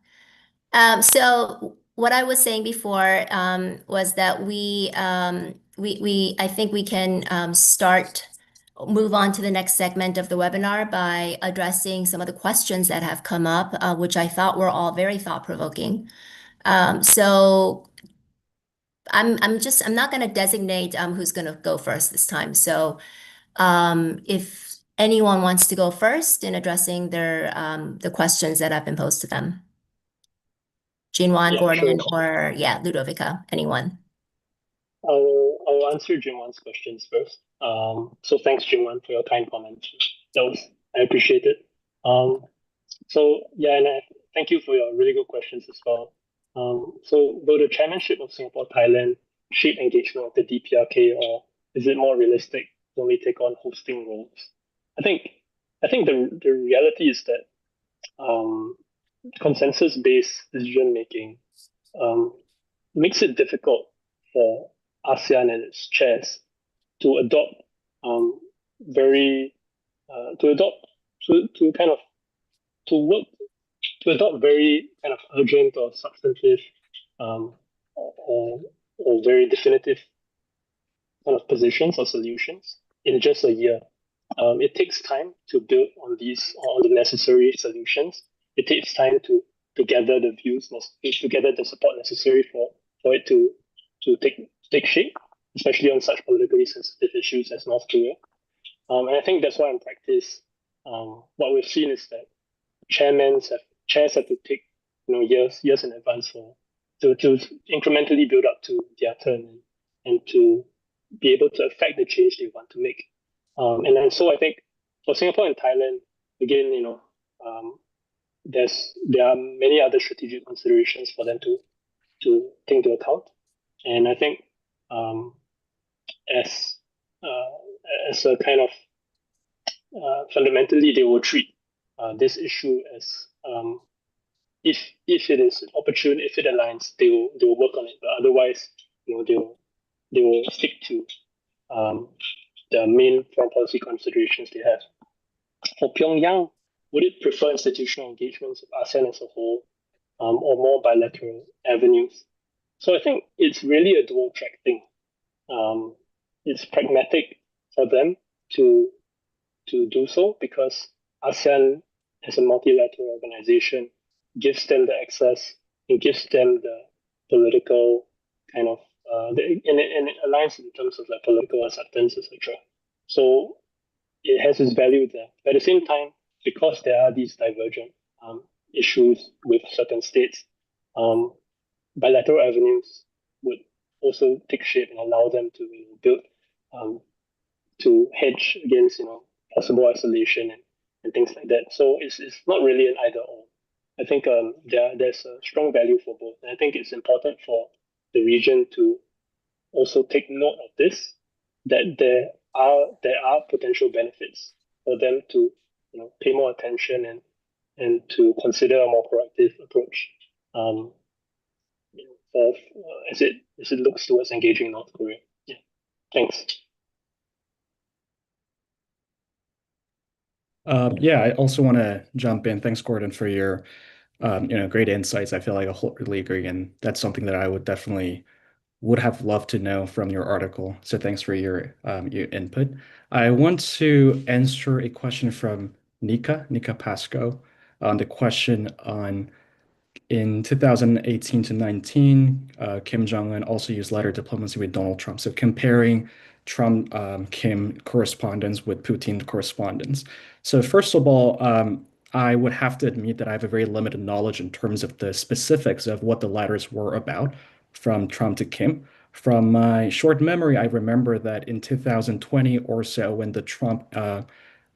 So what I was saying before was that we I think we can move on to the next segment of the webinar by addressing some of the questions that have come up, which I thought were all very thought-provoking. So I'm not going to designate who's going to go first this time. So if anyone wants to go first in addressing the questions that have been posed to them. Jinwan, yeah, sure. Gordon, or yeah, Ludovica, anyone. I'll answer Jingwan's questions first. So thanks, Jingwan, for your kind comments. I appreciate it. So yeah, and thank you for your really good questions as well. So will the chairmanship of Singapore Thailand shape engagement with the DPRK, or is it more realistic to only take on hosting roles? I think the reality is that consensus based decision making um, makes it difficult for ASEAN and its chairs to adopt um, very to adopt to kind of to work to adopt very kind of urgent or substantive um, or, or very definitive kind of positions or solutions in just a year. It takes time to build on on the necessary solutions. It takes time to gather the views, to gather the support necessary for it to take shape, especially on such politically sensitive issues as North Korea. And I think that's why in practice, what we've seen is that chairs have to take years in advance to incrementally build up to their turn and to be able to affect the change they want to make. And then so I think for Singapore and Thailand, again, um, there are many other strategic considerations for them to take into account. And I think um, as as a kind of fundamentally, they will treat this issue as if it is opportune, if it aligns, they will work on it. But otherwise, they will stick to the main foreign policy considerations they have. For Pyongyang, would it prefer institutional engagements with ASEAN as a whole, or more bilateral avenues? So I think it's really a dual track thing. It's pragmatic for them to do so because ASEAN as a multilateral organization gives them the access, it gives them the political kind of and it aligns in terms of like political acceptance, etc. So it has its value there. But at the same time, because there are these divergent issues with certain states, bilateral avenues would also take shape and allow them to build to hedge against possible isolation and things like that. So it's not really an either or. I think there's a strong value for both. And I think it's important for the region to also take note of this, that there are potential benefits for them to pay more attention and to consider a more proactive approach of as it looks towards engaging North Korea. Yeah. Thanks. Yeah, I also want to jump in. Thanks, Gordon, for your great insights. I feel like I wholly agree, and that's something that I would have loved to know from your article. So thanks for your input. I want to answer a question from Nika Pasco on the question on in 2018 to 19, Kim Jong-un also used letter diplomacy with Donald Trump. So comparing Trump Kim correspondence with Putin correspondence. So first of all, I would have to admit that I have a very limited knowledge in terms of the specifics of what the letters were about from Trump to Kim. From my short memory, I remember that in 2020 or so, when the Trump,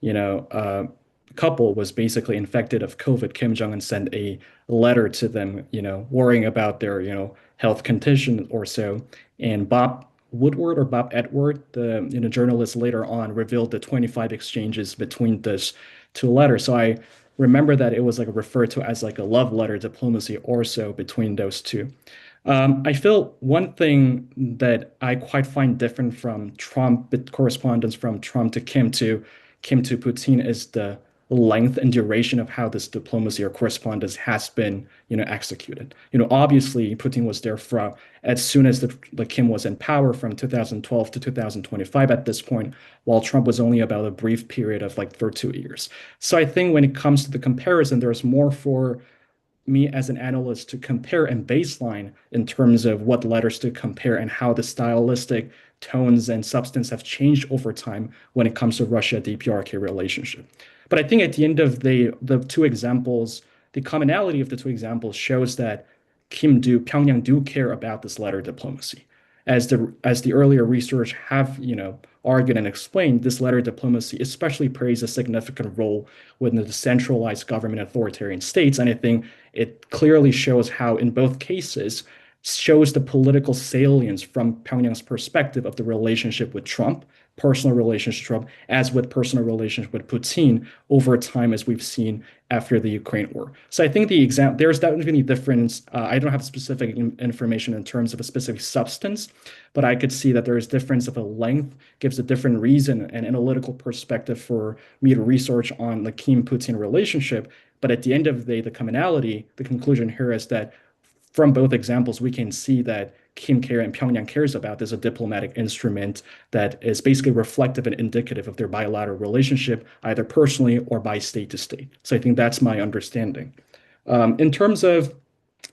you know, couple was basically infected of COVID, Kim Jong-un sent a letter to them, worrying about their, health condition or so. And Bob Woodward or Bob Edward, the journalist later on revealed the 25 exchanges between those two letters. So I remember that it was like referred to as like a love letter diplomacy or so between those two. I feel one thing that I quite find different from Trump correspondence from Trump to Kim to Putin is the length and duration of how this diplomacy or correspondence has been, executed. Obviously Putin was there from as soon as the Kim was in power from 2012 to 2025 at this point, while Trump was only about a brief period of like 2 years. So I think when it comes to the comparison, there's more for me as an analyst to compare and baseline in terms of what letters to compare and how the stylistic tones and substance have changed over time when it comes to Russia DPRK relationship. But I think at the end of the two examples, the commonality of the two examples shows that Pyongyang do care about this letter diplomacy. As the earlier research have, argued and explained, this letter diplomacy especially plays a significant role within the decentralized government authoritarian states. And I think it clearly shows how, in both cases, shows the political salience from Pyongyang's perspective of the relationship with Trump, personal relationship with Trump, as with personal relations with Putin over time, as we've seen after the Ukraine war. So I think there's definitely a difference. I don't have specific information in terms of a specific substance, but I could see that there is difference of a length, gives a different reason and analytical perspective for me to research on the Kim-Putin relationship. But at the end of the day, the commonality, the conclusion here is that from both examples, we can see that Kim care and Pyongyang cares about is a diplomatic instrument that is basically reflective and indicative of their bilateral relationship, either personally or by state to state. So I think that's my understanding. In terms of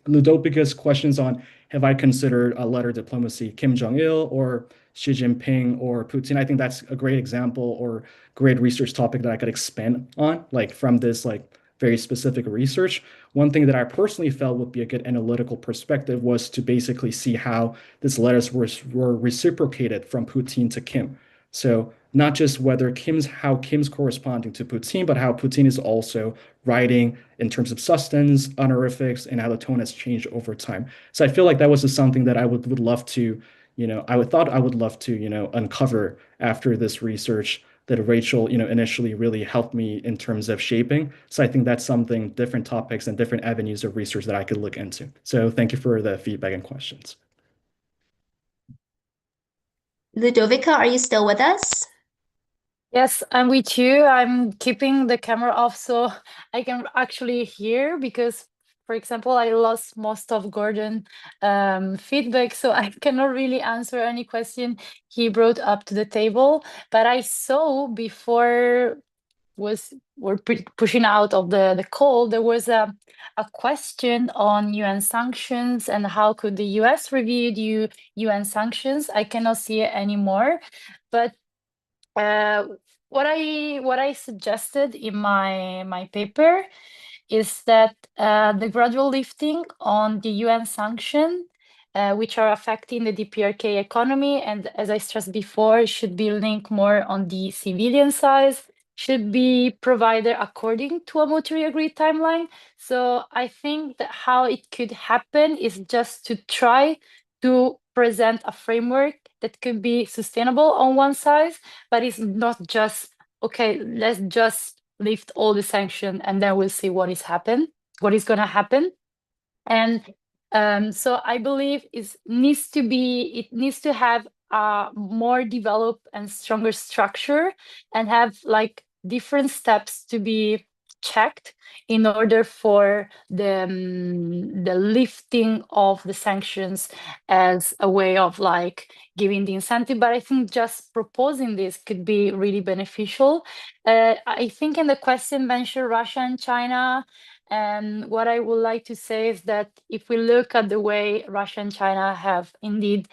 Ludovica's questions on have I considered a letter diplomacy Kim Jong-il or Xi Jinping or Putin, I think that's a great example or great research topic that I could expand on, like from this very specific research. One thing that I personally felt would be a good analytical perspective was to basically see how these letters were reciprocated from Putin to Kim. So not just how Kim's corresponding to Putin, but how Putin is also writing in terms of substance, honorifics, and how the tone has changed over time. So I feel like that was just something that I would love to, I would love to, uncover after this research that Rachel, initially really helped me in terms of shaping. So I think that's something, different topics and different avenues of research that I could look into. So thank you for the feedback and questions. Ludovica, are you still with us? Yes, I'm with you. I'm keeping the camera off so I can actually hear because, for example, I lost most of Gordon feedback, so I cannot really answer any question he brought up to the table. But I saw before we're pushing out of the call, there was a question on UN sanctions and how could the US review the UN sanctions. I cannot see it anymore, but what I suggested in my paper is that the gradual lifting on the UN sanction, which are affecting the DPRK economy, and as I stressed before, should be linked more on the civilian side, should be provided according to a mutually agreed timeline. So I think that how it could happen is just to try to present a framework that could be sustainable on one side, but it's not just, okay, let's just lift all the sanction and then we'll see what is going to happen. And so I believe it needs to have a more developed and stronger structure and have like different steps to be checked in order for the lifting of the sanctions as a way of like giving the incentive. But I think just proposing this could be really beneficial. I think in the question mentioned Russia and China. And what I would like to say is that if we look at the way Russia and China have indeed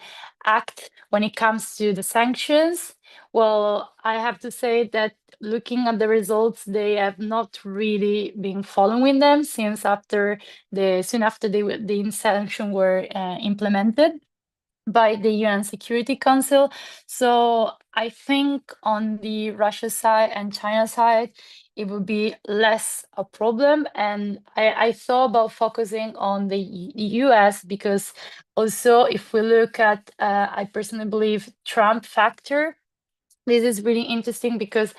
act when it comes to the sanctions, well, I have to say that looking at the results, they have not really been following them since soon after the sanctions were implemented by the UN Security Council. So I think on the Russia side and China side, it would be less a problem. And I thought about focusing on the US because also if we look at, I personally believe, Trump factor, this is really interesting because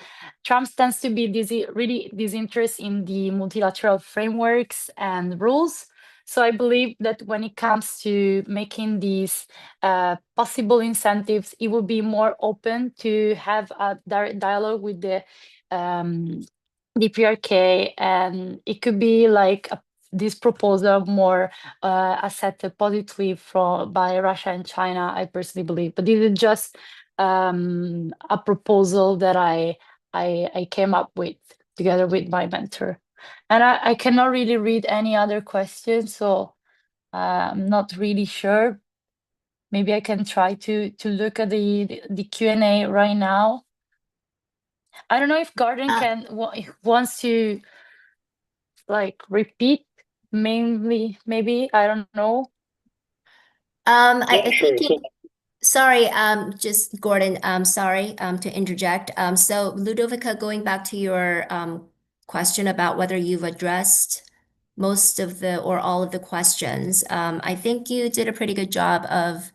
Trump tends to be really disinterested in the multilateral frameworks and rules. So I believe that when it comes to making these possible incentives, it will be more open to have a direct dialogue with the DPRK, and it could be like this proposal more accepted positively by Russia and China, I personally believe. But this is just a proposal that I came up with together with my mentor. And I cannot really read any other questions, so I'm not really sure. Maybe I can try to look at the Q&A right now. I don't know if Gordon wants to like repeat mainly, maybe, I don't know. I sure. think sorry, just Gordon, sorry, to interject. So Ludovica, going back to your question about whether you've addressed most of or all of the questions, I think you did a pretty good job of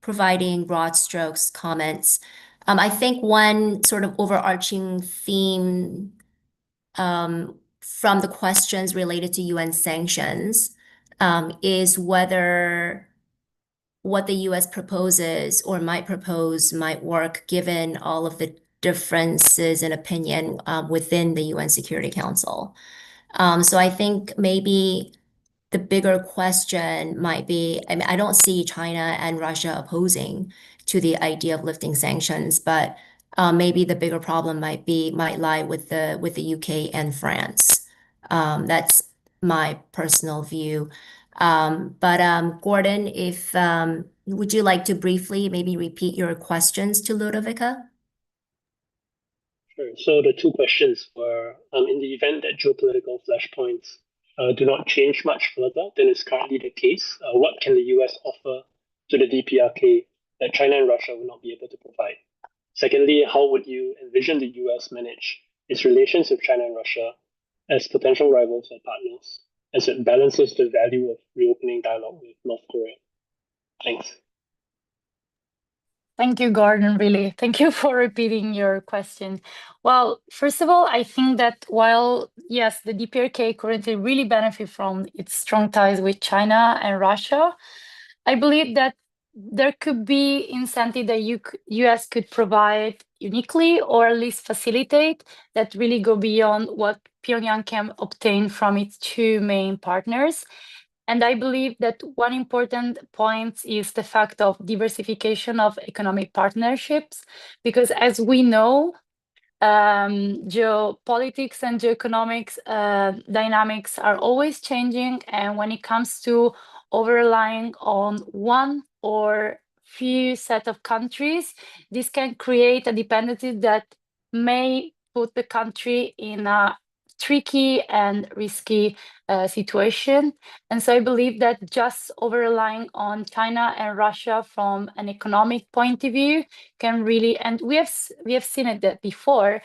providing broad strokes comments. I think one sort of overarching theme from the questions related to UN sanctions is whether what the US proposes or might propose might work given all of the differences in opinion within the UN Security Council. So I think maybe the bigger question might be, I mean, I don't see China and Russia opposing to the idea of lifting sanctions, but maybe the bigger problem might lie with the UK and France. That's my personal view. But Gordon, if would you like to briefly maybe repeat your questions to Ludovica? Sure. So the two questions were, in the event that geopolitical flashpoints do not change much further than is currently the case, what can the US offer to the DPRK that China and Russia will not be able to provide? Secondly, how would you envision the US manage its relations with China and Russia as potential rivals or partners, as it balances the value of reopening dialogue with North Korea? Thanks. Thank you, Gordon, really. Thank you for repeating your question. Well, first of all, I think that while, yes, the DPRK currently really benefit from its strong ties with China and Russia, I believe that there could be incentive that US could provide uniquely or at least facilitate that really go beyond what Pyongyang can obtain from its two main partners. And I believe that one important point is the fact of diversification of economic partnerships, because as we know, geopolitics and geoeconomics dynamics are always changing. And when it comes to over-relying on one or few set of countries, this can create a dependency that may put the country in a tricky and risky situation. And so I believe that just over-relying on China and Russia from an economic point of view can really, and we have seen it that before,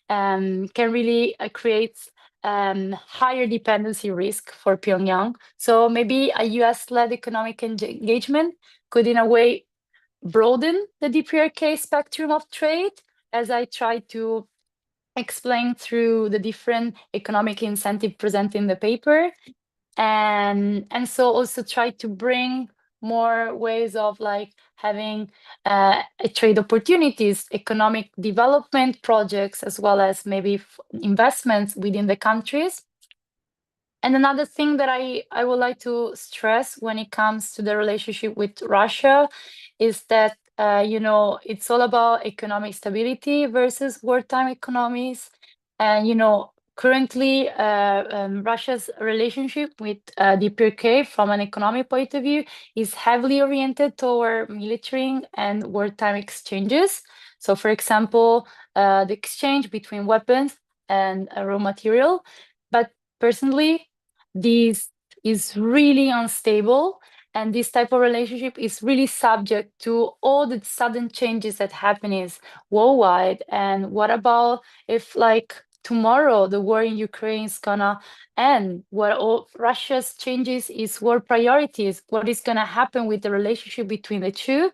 can really create higher dependency risk for Pyongyang. So maybe a US-led economic engagement could, in a way, broaden the DPRK spectrum of trade, as I tried to explain through the different economic incentive presented in the paper. And so also try to bring more ways of like having trade opportunities, economic development projects, as well as maybe investments within the countries. And another thing that I would like to stress when it comes to the relationship with Russia is that, it's all about economic stability versus wartime economies. And, currently, Russia's relationship with DPRK from an economic point of view is heavily oriented toward military and wartime exchanges. So, for example, the exchange between weapons and raw material. But personally, this is really unstable, and this type of relationship is really subject to all the sudden changes that happen worldwide. And what about if, like, tomorrow the war in Ukraine is gonna end? What all Russia's changes is world priorities? What is gonna happen with the relationship between the two?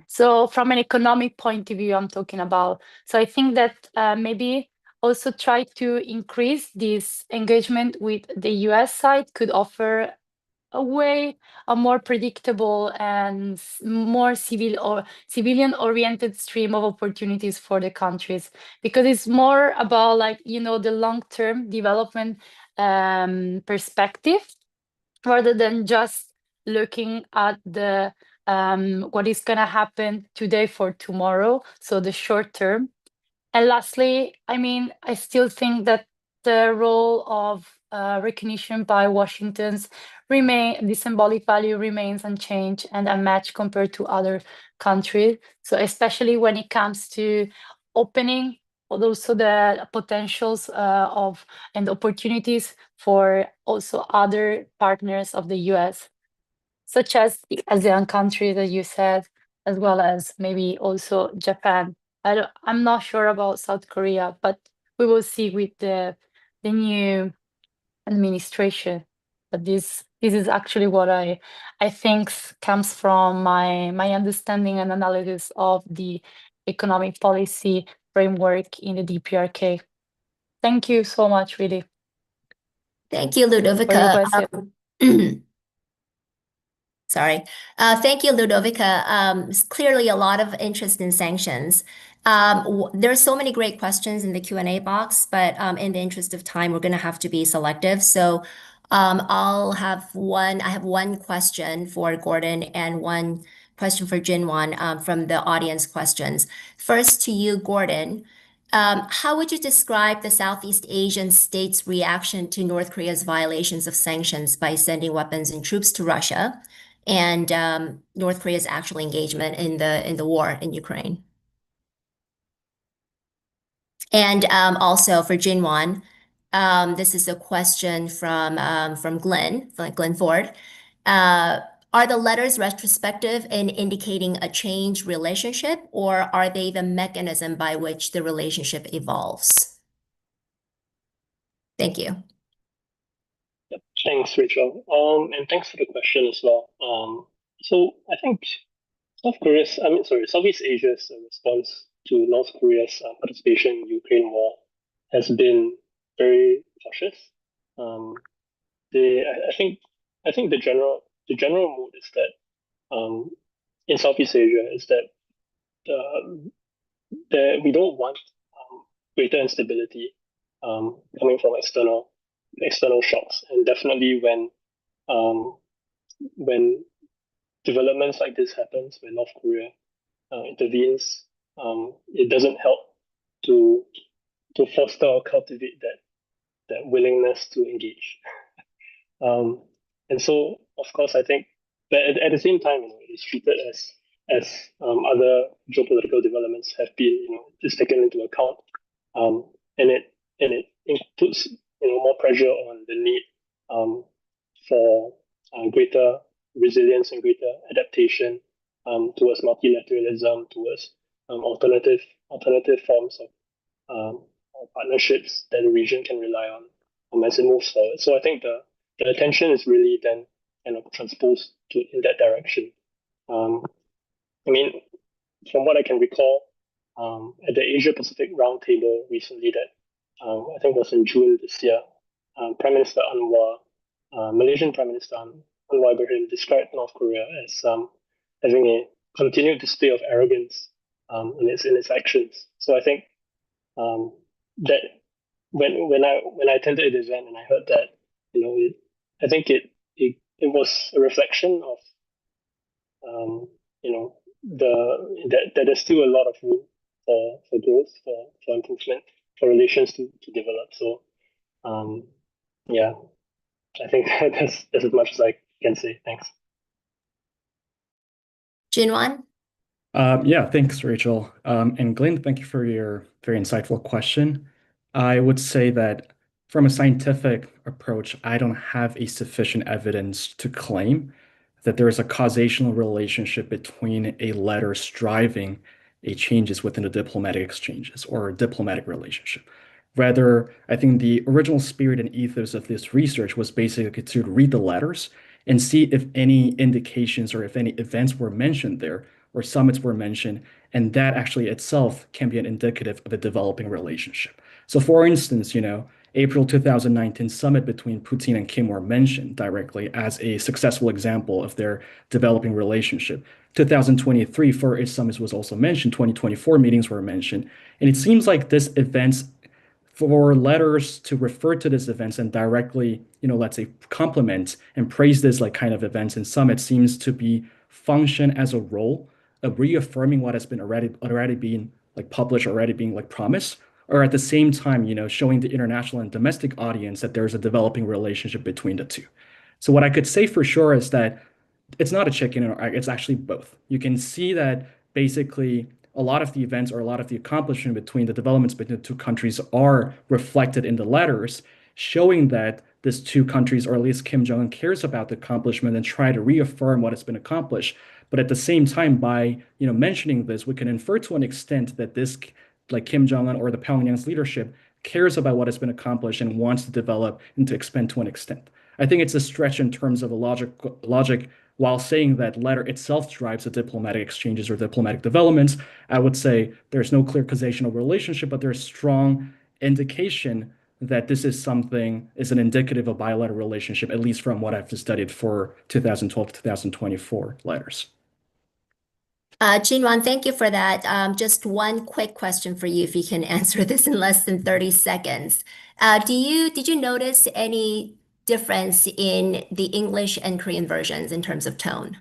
So from an economic point of view, I'm talking about. So I think that maybe also try to increase this engagement with the US side could offer a more predictable and more civilian oriented stream of opportunities for the countries, because it's more about the long-term development perspective, rather than just looking at the what is going to happen today for tomorrow, so the short term. And lastly, I still think that the role of recognition by the symbolic value remains unchanged and unmatched compared to other countries. So especially when it comes to opening, but also the potentials of and opportunities for also other partners of the US, such as the ASEAN countries that you said, as well as maybe also Japan. I'm not sure about South Korea, but we will see with the new administration. But this is actually what I think comes from my understanding and analysis of the economic policy framework in the DPRK. Thank you so much, really, Thank you, for your Ludovica. question. Sorry. Thank you, Ludovica. Clearly a lot of interest in sanctions. There are so many great questions in the Q&A box, but in the interest of time, we're going to have to be selective. So I have one question for Gordon and one question for Jinwon from the audience questions. First to you, Gordon. How would you describe the Southeast Asian states' reaction to North Korea's violations of sanctions by sending weapons and troops to Russia, and North Korea's actual engagement in the war in Ukraine? And also for Jinwon, this is a question from Glenn Ford. Are the letters retrospective in indicating a changed relationship, or are they the mechanism by which the relationship evolves? Thank you. Yep. Thanks, Rachel. And thanks for the question as well. So I think Southeast Asia's response to North Korea's participation in the Ukraine war has been very cautious. Um, I think the general mood is that in Southeast Asia is that uh, we don't want greater instability coming from external shocks, and definitely um, when developments like this happens, when North Korea intervenes, it doesn't help to foster or cultivate that willingness to engage. Um, and so, of course, I think that at the same time, it is treated as other geopolitical developments have been, just taken into account, um, and it puts more pressure on the need for greater resilience and greater adaptation towards multilateralism, towards alternative forms of partnerships that the region can rely on as it moves forward. So I think the attention is really then kind of transposed in that direction. Um, I mean, from what I can recall, at the Asia Pacific Roundtable recently, that I think was in June this year, Prime Minister Anwar, Malaysian Prime Minister Anwar Ibrahim described North Korea as having a continued display of arrogance in its actions. So I think that when I attended the event and I heard that, I think it was a reflection of you know that there's still a lot of room for growth, for improvement, for relations to develop. So yeah, I think that's as much as I can say. Thanks. Jinwan? Yeah, thanks, Rachel. And Glenn, thank you for your very insightful question. I would say that from a scientific approach, I don't have a sufficient evidence to claim that there is a causational relationship between a letters driving a changes within the diplomatic exchanges or a diplomatic relationship. Rather, I think the original spirit and ethos of this research was basically to read the letters and see if any indications or if any events were mentioned there or summits were mentioned, and that actually itself can be an indicative of a developing relationship. So for instance, April 2019 summit between Putin and Kim were mentioned directly as a successful example of their developing relationship. 2023 for its summits was also mentioned, 2024 meetings were mentioned, and it seems like this events for letters to refer to these events and directly, let's say compliment and praise this like kind of events and summits seems to be function as a role of reaffirming what has been already being like published, already being like promised, or at the same time, showing the international and domestic audience that there's a developing relationship between the two. So what I could say for sure is that it's not a chicken or egg, it's actually both. You can see that basically a lot of the events or a lot of the accomplishment between the developments between the two countries are reflected in the letters, showing that these two countries, or at least Kim Jong-un, cares about the accomplishment and try to reaffirm what has been accomplished. But at the same time, by mentioning this, we can infer to an extent that this, like Kim Jong-un or the Pyongyang's leadership, cares about what has been accomplished and wants to develop and to expand to an extent. I think it's a stretch in terms of a logic while saying that letter itself drives the diplomatic exchanges or diplomatic developments. I would say there's no clear causational relationship, but there's strong indication that this is an indicative of bilateral relationship, at least from what I've studied for 2012 to 2024 letters. Jinwan, thank you for that. Just one quick question for you, if you can answer this in less than 30 seconds. Did you notice any difference in the English and Korean versions in terms of tone?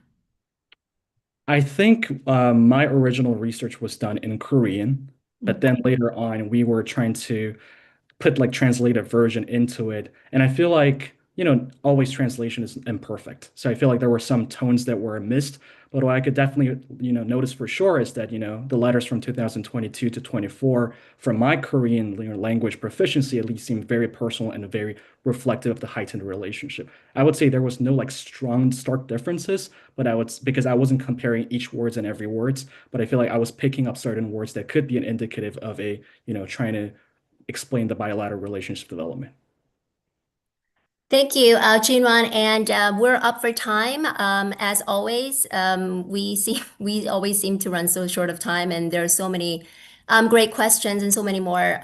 I think my original research was done in Korean, but then later on we were trying to put like translated version into it. And I feel like, always translation is imperfect. So I feel like there were some tones that were missed. But what I could definitely, notice for sure is that, the letters from 2022 to 24 from my Korean language proficiency at least seemed very personal and very reflective of the heightened relationship. I would say there was no like strong, stark differences, but because I wasn't comparing each words and every words, but I feel like I was picking up certain words that could be an indicative of a, trying to explain the bilateral relationship development. Thank you, Junwan, and we're up for time. As always, we always seem to run so short of time, and there are so many great questions and so many more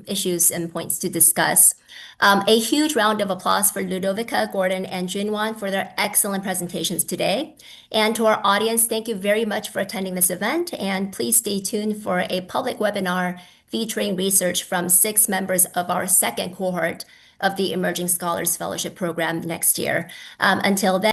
issues and points to discuss. A huge round of applause for Ludovica, Gordon, and Junwan for their excellent presentations today. And to our audience, thank you very much for attending this event, and please stay tuned for a public webinar featuring research from 6 members of our second cohort of the Emerging Scholars Fellowship Program next year. Until then,